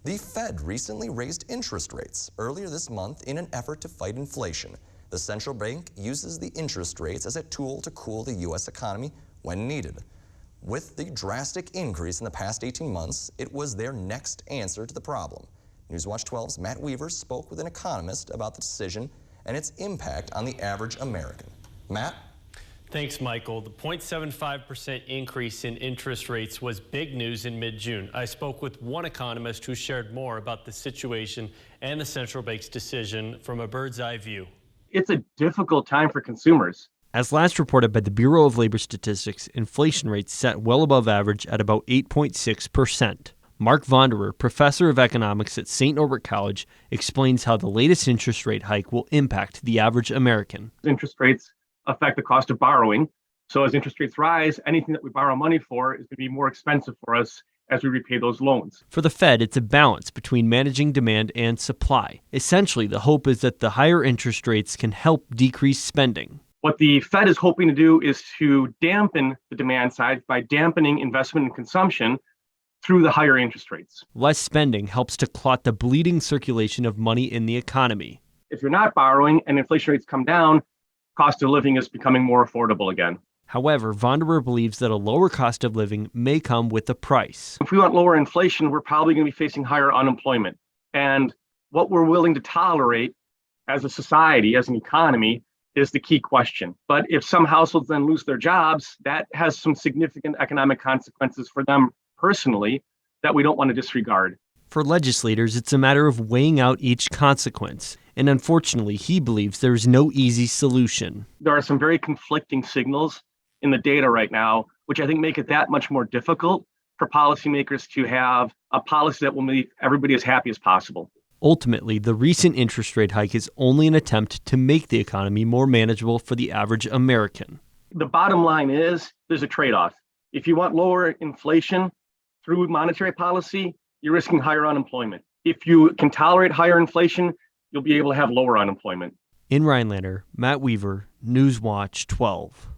The Fed recently raised interest rates earlier this month in an effort to fight inflation. The central bank uses the interest rates as a tool to cool the U.S. economy when needed. With the drastic increase in the past 18 months, it was their next answer to the problem. Newswatch 12's Matt Weaver spoke with an economist about the decision and its impact on the average American. Matt? Thanks, Michael. The 0.75% increase in interest rates was big news in mid-June. I spoke with one economist who shared more about the situation and the central bank's decision from a bird's eye view. It's a difficult time for consumers. As last reported by the Bureau of Labor Statistics, inflation rates set well above average at about 8.6%. Mark Vonderer, professor of economics at St. Norbert College, explains how the latest interest rate hike will impact the average American. Interest rates affect the cost of borrowing. So as interest rates rise, anything that we borrow money for is going to be more expensive for us as we repay those loans. For the Fed, it's a balance between managing demand and supply. Essentially, the hope is that the higher interest rates can help decrease spending. What the Fed is hoping to do is to dampen the demand side by dampening investment and consumption through the higher interest rates. Less spending helps to clot the bleeding circulation of money in the economy. If you're not borrowing and inflation rates come down, cost of living is becoming more affordable again. However, Vonderer believes that a lower cost of living may come with a price. If we want lower inflation, we're probably going to be facing higher unemployment. And what we're willing to tolerate as a society, as an economy, is the key question. But if some households then lose their jobs, that has some significant economic consequences for them personally that we don't want to disregard. For legislators, it's a matter of weighing out each consequence. And unfortunately, he believes there is no easy solution. There are some very conflicting signals in the data right now, which I think make it that much more difficult for policymakers to have a policy that will make everybody as happy as possible. Ultimately, the recent interest rate hike is only an attempt to make the economy more manageable for the average American. The bottom line is there's a trade-off. If you want lower inflation through monetary policy, you're risking higher unemployment. If you can tolerate higher inflation, you'll be able to have lower unemployment. In Rhinelander, Matt Weaver, Newswatch 12.